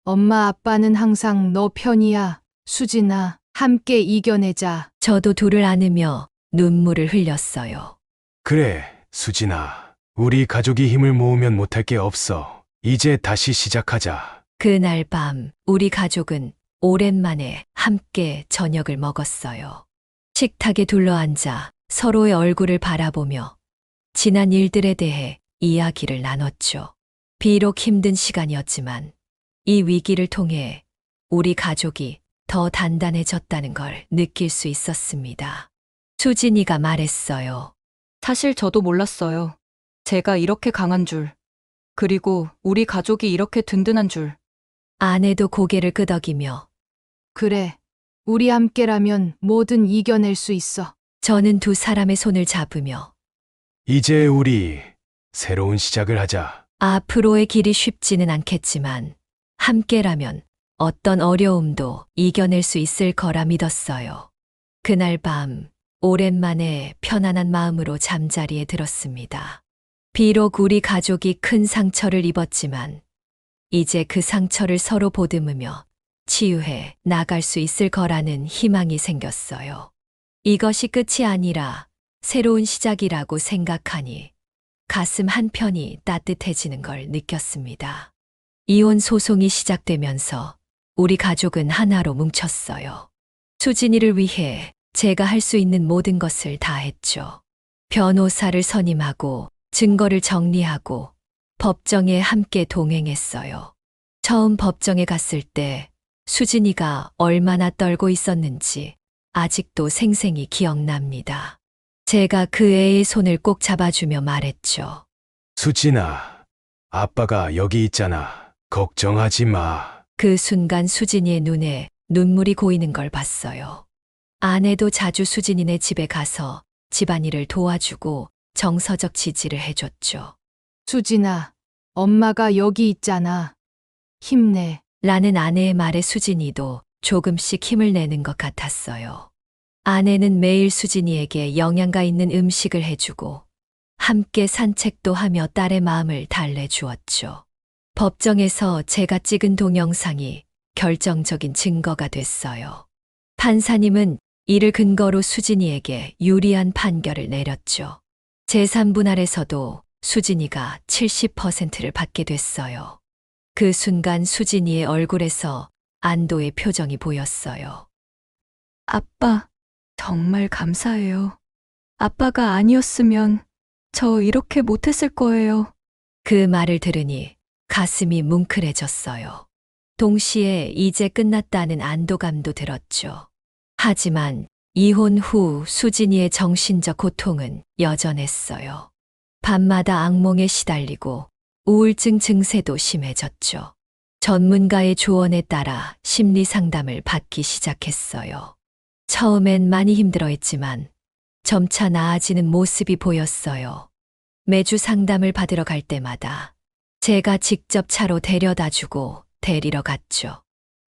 엄마 아빠는 항상 너 편이야. 수진아, 함께 이겨내자. 저도 둘을 안으며 눈물을 흘렸어요. 그래, 수진아. 우리 가족이 힘을 모으면 못할 게 없어. 이제 다시 시작하자. 그날 밤 우리 가족은 오랜만에 함께 저녁을 먹었어요. 식탁에 둘러앉아 서로의 얼굴을 바라보며 지난 일들에 대해 이야기를 나눴죠. 비록 힘든 시간이었지만 이 위기를 통해 우리 가족이 더 단단해졌다는 걸 느낄 수 있었습니다. 수진이가 말했어요. 사실 저도 몰랐어요. 제가 이렇게 강한 줄, 그리고 우리 가족이 이렇게 든든한 줄. 아내도 고개를 끄덕이며 그래. 우리 함께라면 뭐든 이겨낼 수 있어. 저는 두 사람의 손을 잡으며 이제 우리 새로운 시작을 하자. 앞으로의 길이 쉽지는 않겠지만 함께라면 어떤 어려움도 이겨낼 수 있을 거라 믿었어요. 그날 밤 오랜만에 편안한 마음으로 잠자리에 들었습니다. 비록 우리 가족이 큰 상처를 입었지만 이제 그 상처를 서로 보듬으며 치유해 나갈 수 있을 거라는 희망이 생겼어요. 이것이 끝이 아니라 새로운 시작이라고 생각하니 가슴 한편이 따뜻해지는 걸 느꼈습니다. 이혼 소송이 시작되면서 우리 가족은 하나로 뭉쳤어요. 수진이를 위해 제가 할 수 있는 모든 것을 다 했죠. 변호사를 선임하고 증거를 정리하고 법정에 함께 동행했어요. 처음 법정에 갔을 때 수진이가 얼마나 떨고 있었는지 아직도 생생히 기억납니다. 제가 그 애의 손을 꼭 잡아주며 말했죠. 수진아, 아빠가 여기 있잖아. 걱정하지 마. 그 순간 수진이의 눈에 눈물이 고이는 걸 봤어요. 아내도 자주 수진이네 집에 가서 집안일을 도와주고 정서적 지지를 해줬죠. 수진아, 엄마가 여기 있잖아. 힘내. 라는 아내의 말에 수진이도 조금씩 힘을 내는 것 같았어요. 아내는 매일 수진이에게 영양가 있는 음식을 해주고 함께 산책도 하며 딸의 마음을 달래주었죠. 법정에서 제가 찍은 동영상이 결정적인 증거가 됐어요. 판사님은 이를 근거로 수진이에게 유리한 판결을 내렸죠. 제3분할에서도 수진이가 70%를 받게 됐어요. 그 순간 수진이의 얼굴에서 안도의 표정이 보였어요. 아빠, 정말 감사해요. 아빠가 아니었으면 저 이렇게 못했을 거예요. 그 말을 들으니 가슴이 뭉클해졌어요. 동시에 이제 끝났다는 안도감도 들었죠. 하지만 이혼 후 수진이의 정신적 고통은 여전했어요. 밤마다 악몽에 시달리고 우울증 증세도 심해졌죠. 전문가의 조언에 따라 심리 상담을 받기 시작했어요. 처음엔 많이 힘들어했지만 점차 나아지는 모습이 보였어요. 매주 상담을 받으러 갈 때마다 제가 직접 차로 데려다 주고 데리러 갔죠.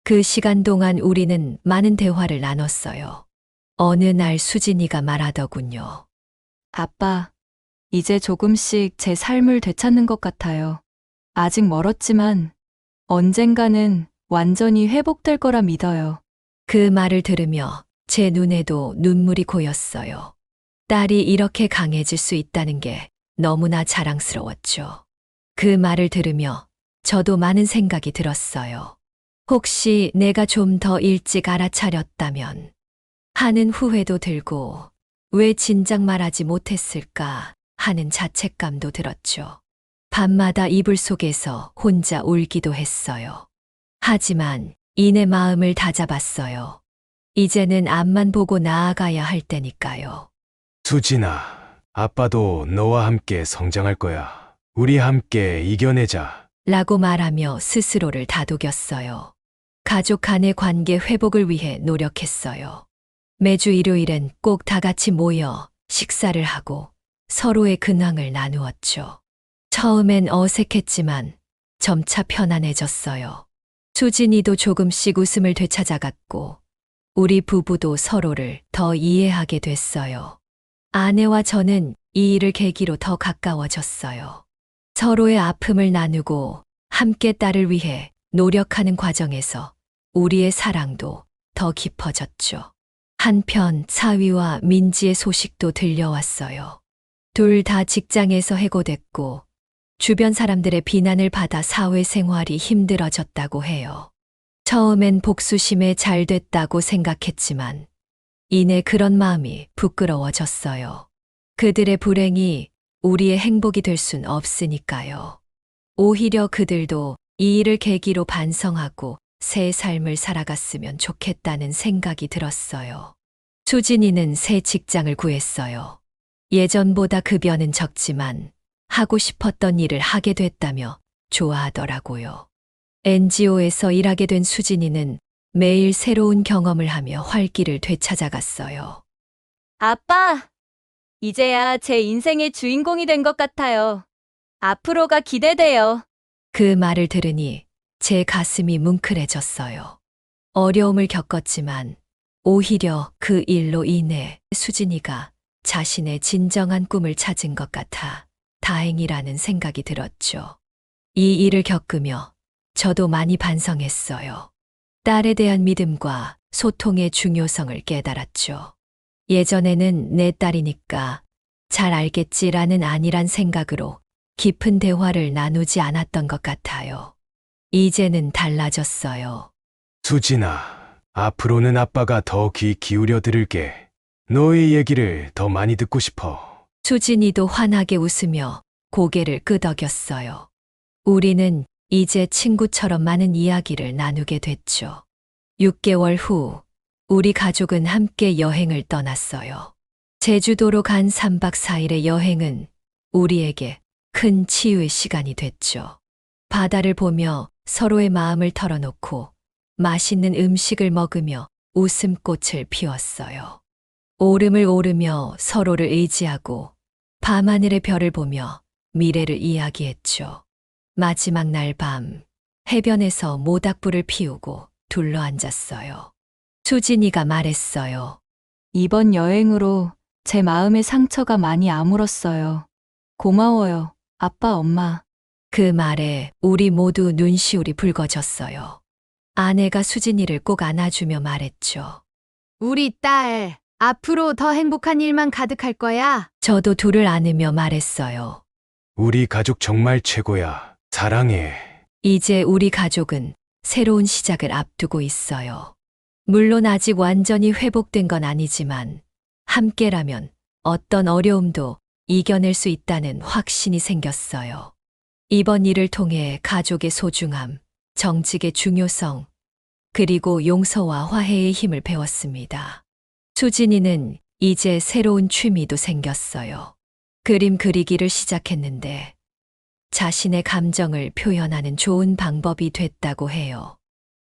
그 시간 동안 우리는 많은 대화를 나눴어요. 어느 날 수진이가 말하더군요. 아빠, 이제 조금씩 제 삶을 되찾는 것 같아요. 아직 멀었지만 언젠가는 완전히 회복될 거라 믿어요. 그 말을 들으며 제 눈에도 눈물이 고였어요. 딸이 이렇게 강해질 수 있다는 게 너무나 자랑스러웠죠. 그 말을 들으며 저도 많은 생각이 들었어요. 혹시 내가 좀 더 일찍 알아차렸다면 하는 후회도 들고 왜 진작 말하지 못했을까 하는 자책감도 들었죠. 밤마다 이불 속에서 혼자 울기도 했어요. 하지만 이내 마음을 다잡았어요. 이제는 앞만 보고 나아가야 할 때니까요. 수진아, 아빠도 너와 함께 성장할 거야. 우리 함께 이겨내자. 라고 말하며 스스로를 다독였어요. 가족 간의 관계 회복을 위해 노력했어요. 매주 일요일엔 꼭 다 같이 모여 식사를 하고 서로의 근황을 나누었죠. 처음엔 어색했지만 점차 편안해졌어요. 수진이도 조금씩 웃음을 되찾아갔고 우리 부부도 서로를 더 이해하게 됐어요. 아내와 저는 이 일을 계기로 더 가까워졌어요. 서로의 아픔을 나누고 함께 딸을 위해 노력하는 과정에서 우리의 사랑도 더 깊어졌죠. 한편 차위와 민지의 소식도 들려왔어요. 둘 다 직장에서 해고됐고 주변 사람들의 비난을 받아 사회생활이 힘들어졌다고 해요. 처음엔 복수심에 잘 됐다고 생각했지만 이내 그런 마음이 부끄러워졌어요. 그들의 불행이 우리의 행복이 될 순 없으니까요. 오히려 그들도 이 일을 계기로 반성하고 새 삶을 살아갔으면 좋겠다는 생각이 들었어요. 수진이는 새 직장을 구했어요. 예전보다 급여는 적지만 하고 싶었던 일을 하게 됐다며 좋아하더라고요. NGO에서 일하게 된 수진이는 매일 새로운 경험을 하며 활기를 되찾아갔어요. 아빠, 이제야 제 인생의 주인공이 된 것 같아요. 앞으로가 기대돼요. 그 말을 들으니 제 가슴이 뭉클해졌어요. 어려움을 겪었지만 오히려 그 일로 인해 수진이가 자신의 진정한 꿈을 찾은 것 같아 다행이라는 생각이 들었죠. 이 일을 겪으며 저도 많이 반성했어요. 딸에 대한 믿음과 소통의 중요성을 깨달았죠. 예전에는 내 딸이니까 잘 알겠지라는 안일한 생각으로 깊은 대화를 나누지 않았던 것 같아요. 이제는 달라졌어요. 수진아, 앞으로는 아빠가 더 귀 기울여 들을게. 너의 얘기를 더 많이 듣고 싶어. 수진이도 환하게 웃으며 고개를 끄덕였어요. 우리는 이제 친구처럼 많은 이야기를 나누게 됐죠. 6개월 후, 우리 가족은 함께 여행을 떠났어요. 제주도로 간 3박 4일의 여행은 우리에게 큰 치유의 시간이 됐죠. 바다를 보며 서로의 마음을 털어놓고 맛있는 음식을 먹으며 웃음꽃을 피웠어요. 오름을 오르며 서로를 의지하고 밤하늘의 별을 보며 미래를 이야기했죠. 마지막 날 밤, 해변에서 모닥불을 피우고 둘러앉았어요. 수진이가 말했어요. 이번 여행으로 제 마음의 상처가 많이 아물었어요. 고마워요, 아빠, 엄마. 그 말에 우리 모두 눈시울이 붉어졌어요. 아내가 수진이를 꼭 안아주며 말했죠. 우리 딸, 앞으로 더 행복한 일만 가득할 거야. 저도 둘을 안으며 말했어요. 우리 가족 정말 최고야. 사랑해. 이제 우리 가족은 새로운 시작을 앞두고 있어요. 물론 아직 완전히 회복된 건 아니지만 함께라면 어떤 어려움도 이겨낼 수 있다는 확신이 생겼어요. 이번 일을 통해 가족의 소중함, 정직의 중요성, 그리고 용서와 화해의 힘을 배웠습니다. 수진이는 이제 새로운 취미도 생겼어요. 그림 그리기를 시작했는데 자신의 감정을 표현하는 좋은 방법이 됐다고 해요.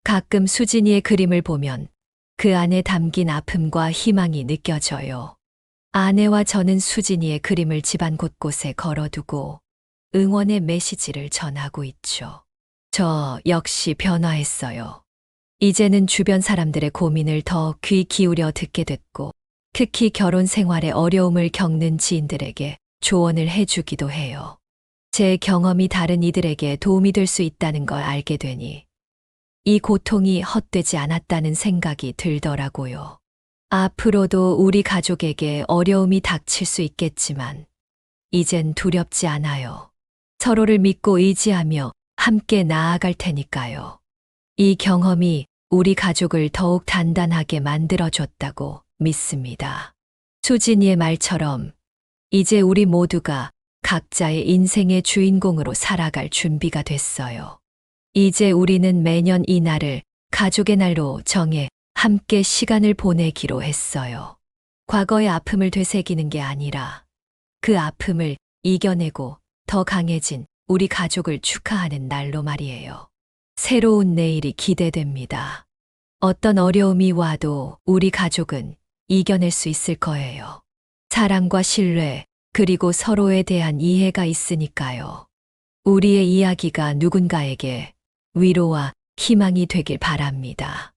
가끔 수진이의 그림을 보면 그 안에 담긴 아픔과 희망이 느껴져요. 아내와 저는 수진이의 그림을 집안 곳곳에 걸어두고 응원의 메시지를 전하고 있죠. 저 역시 변화했어요. 이제는 주변 사람들의 고민을 더 귀 기울여 듣게 됐고, 특히 결혼 생활에 어려움을 겪는 지인들에게 조언을 해주기도 해요. 제 경험이 다른 이들에게 도움이 될 수 있다는 걸 알게 되니 이 고통이 헛되지 않았다는 생각이 들더라고요. 앞으로도 우리 가족에게 어려움이 닥칠 수 있겠지만 이젠 두렵지 않아요. 서로를 믿고 의지하며 함께 나아갈 테니까요. 이 경험이 우리 가족을 더욱 단단하게 만들어줬다고 믿습니다. 수진이의 말처럼 이제 우리 모두가 각자의 인생의 주인공으로 살아갈 준비가 됐어요. 이제 우리는 매년 이 날을 가족의 날로 정해 함께 시간을 보내기로 했어요. 과거의 아픔을 되새기는 게 아니라 그 아픔을 이겨내고 더 강해진 우리 가족을 축하하는 날로 말이에요. 새로운 내일이 기대됩니다. 어떤 어려움이 와도 우리 가족은 이겨낼 수 있을 거예요. 사랑과 신뢰, 그리고 서로에 대한 이해가 있으니까요. 우리의 이야기가 누군가에게 위로와 희망이 되길 바랍니다.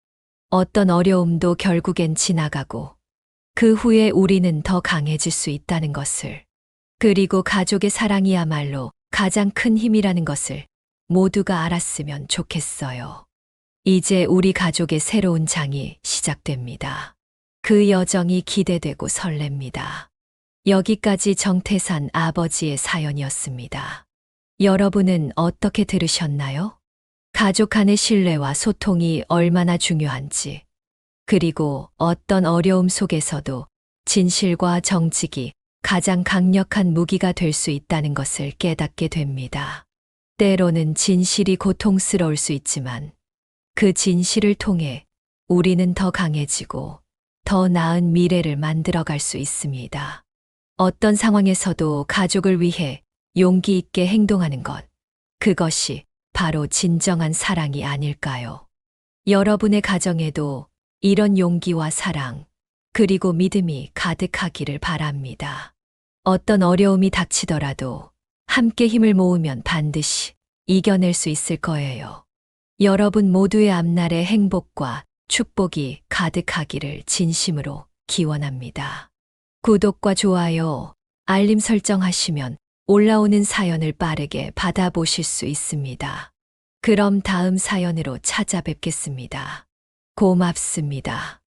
어떤 어려움도 결국엔 지나가고 그 후에 우리는 더 강해질 수 있다는 것을, 그리고 가족의 사랑이야말로 가장 큰 힘이라는 것을 모두가 알았으면 좋겠어요. 이제 우리 가족의 새로운 장이 시작됩니다. 그 여정이 기대되고 설렙니다. 여기까지 정태산 아버지의 사연이었습니다. 여러분은 어떻게 들으셨나요? 가족 간의 신뢰와 소통이 얼마나 중요한지, 그리고 어떤 어려움 속에서도 진실과 정직이 가장 강력한 무기가 될 수 있다는 것을 깨닫게 됩니다. 때로는 진실이 고통스러울 수 있지만 그 진실을 통해 우리는 더 강해지고 더 나은 미래를 만들어갈 수 있습니다. 어떤 상황에서도 가족을 위해 용기 있게 행동하는 것. 그것이 바로 진정한 사랑이 아닐까요? 여러분의 가정에도 이런 용기와 사랑, 그리고 믿음이 가득하기를 바랍니다. 어떤 어려움이 닥치더라도 함께 힘을 모으면 반드시 이겨낼 수 있을 거예요. 여러분 모두의 앞날에 행복과 축복이 가득하기를 진심으로 기원합니다. 구독과 좋아요, 알림 설정하시면 올라오는 사연을 빠르게 받아보실 수 있습니다. 그럼 다음 사연으로 찾아뵙겠습니다. 고맙습니다.